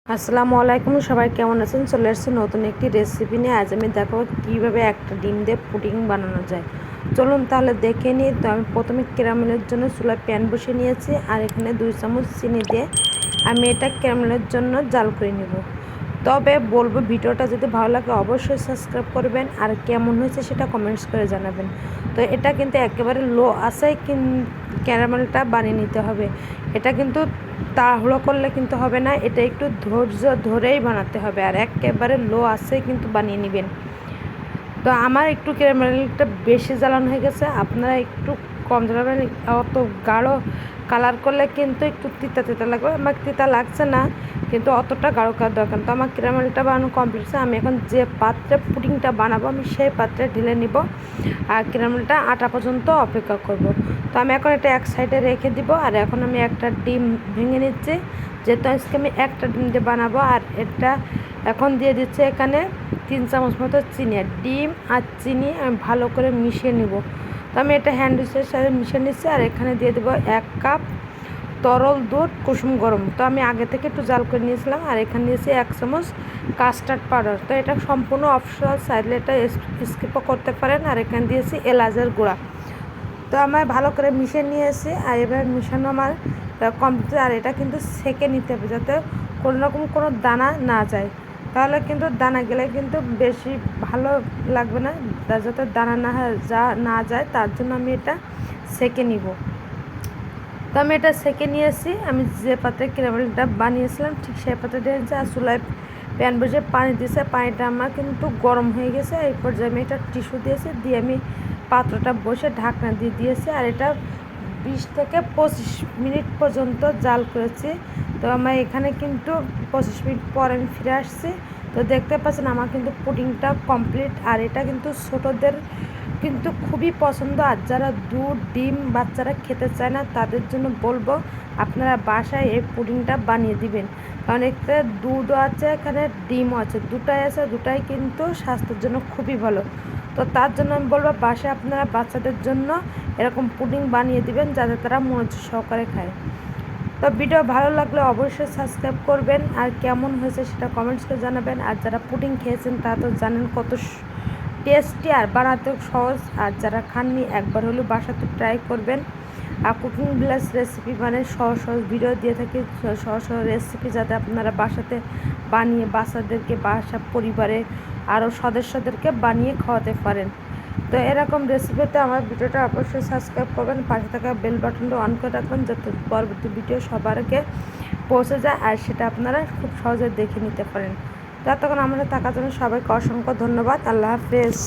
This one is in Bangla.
আসসালামু আলাইকুম, সবাই কেমন আছেন? চলে আসছি নতুন একটি রেসিপি নিয়ে। আজ আমি দেখাবো কীভাবে একটা ডিম দিয়ে পুডিং বানানো যায়। চলুন তাহলে দেখে নিই। তো আমি প্রথমে ক্যারামেলের জন্য চুলায় প্যান বসিয়ে নিয়েছি, আর এখানে 2 চামচ চিনি দিয়ে আমি এটা ক্যারামেলের জন্য জাল করে নেব। তবে বলবো, ভিডিওটা যদি ভালো লাগে অবশ্যই সাবস্ক্রাইব করবেন, আর কেমন হয়েছে সেটা কমেন্টস করে জানাবেন। তো এটা কিন্তু একেবারে লো আঁচে ক্যারামেলটা বানিয়ে নিতে হবে। এটা কিন্তু তাড়াহুড়ো করলে কিন্তু হবে না, এটা একটু ধৈর্য ধরেই বানাতে হবে, আর একেবারে লো আঁচে কিন্তু বানিয়ে নেবেন। তো আমার একটু ক্যারামেলটা বেশি জ্বালানো হয়ে গেছে, আপনারা একটু কম জ্বালাবেন। অত গাঢ় কালার করলে কিন্তু একটু তিতা তিতা লাগবে। আমার তিতা লাগছে না, কিন্তু অতটা গাঢ় করার দরকার। তো আমার ক্যারামেলটা বানানো কমপ্লিট হচ্ছে। আমি এখন যে পাত্রে পুডিংটা বানাবো আমি সেই পাত্রে ঢেলে নিব, আর ক্যারামেলটা আটা পর্যন্ত অপেক্ষা করব। তো আমি এখন এটা এক সাইডে রেখে দিব, আর এখন আমি একটা ডিম ভেঙে নিচ্ছি, যেহেতু আজকে আমি একটা ডিম দিয়ে বানাবো। আর এটা এখন দিয়ে দিচ্ছে এখানে 3 চামচ মতো চিনি। আর ডিম আর চিনি আমি ভালো করে মিশিয়ে নিব। তো আমি এটা হ্যান্ড উইচের সাথে মিশিয়ে নিচ্ছি, আর এখানে দিয়ে দেবো 1 কাপ তরল দুধ কুসুম গরম। তো আমি আগে থেকে একটু জাল করে নিয়েছিলাম। আর এখানে দিয়েছি 1 চামচ কাস্টার্ড পাউডার। তো এটা সম্পূর্ণ অপশনাল, চাইলে এটা স্কিপও করতে পারেন। আর এখানে দিয়েছি এলাচের গুঁড়া। তো আমার ভালো করে মিশিয়ে নিয়েছি, আর এবার মিশানো আমার কমপ্লিট। আর এটা কিন্তু সেঁকে নিতে হবে, যাতে কোনো রকম কোনো দানা না যায়। তাহলে কিন্তু দানা গেলে কিন্তু বেশি ভালো লাগবে না, যাতে দানা না যায় তার জন্য আমি এটা সেঁকে নিব। তো আমি এটা সেঁকে নিয়েছি। আমি যে পাত্রে ক্যারামেলটা বানিয়েছিলাম ঠিক সেই পাত্রে দিয়েছি, আর চুলায় প্যান বসে পানি দিয়েছে। পানিটা আমার কিন্তু গরম হয়ে গেছে। এই পর্যায়ে আমি এটা টিস্যু দিয়েছি, দিয়ে আমি পাত্রটা বসে ঢাকনা দিয়ে দিয়েছি। আর এটা 20 থেকে 25 মিনিট পর্যন্ত জাল করেছি। তো আমার এখানে কিন্তু 25 মিনিট পর আমি ফিরে আসছি। তো দেখতে পাচ্ছেন আমার কিন্তু পুডিংটা কমপ্লিট। আর এটা কিন্তু ছোটোদের কিন্তু খুবই পছন্দ। আর যারা দুধ ডিম বাচ্চারা খেতে চায় না তাদের জন্য বলবো, আপনারা বাসায় এই পুডিংটা বানিয়ে দিবেন। কারণ এতে দুধও আছে, এখানে ডিমও আছে, দুটাই আছে, দুটাই কিন্তু স্বাস্থ্যের জন্য খুবই ভালো। তো তার জন্য আমি বলবো বাসায় আপনারা বাচ্চাদের জন্য এরকম পুডিং বানিয়ে দিবেন, যাতে তারা মনোযোগ সহকারে খায়। তো ভিডিও ভালো লাগলে অবশ্যই সাবস্ক্রাইব করবেন, আর কেমন হয়েছে সেটা কমেন্টস করে জানাবেন। আর যারা পুডিং খেয়েছেন তারা তো জানেন কত টেস্টি আর বানাতেও সহজ। আর যারা খাননি একবার হলেও বাসাতে ট্রাই করবেন। আর কুকিং ভিলেজ রেসিপি মানে সহজ সহজ ভিডিও দিয়ে থাকি, সহজ সহজ রেসিপি, যাতে আপনারা বাসাতে বানিয়ে বাচ্চাদেরকে বাসা পরিবারে আরও সদস্যদেরকে বানিয়ে খাওয়াতে পারেন। তো এরকম রেসিপিতে আমার ভিডিওটা অবশ্যই সাবস্ক্রাইব করবেন, পাশে থাকা বেল বাটনটা অন করে রাখবেন, যাতে পরবর্তী ভিডিও সবার আগে পৌঁছে যায়, আর সেটা আপনারা খুব সহজে দেখে নিতে পারেন। ততক্ষণ আমাদের থাকার জন্য সবাইকে অসংখ্য ধন্যবাদ। আল্লাহ হাফেজ।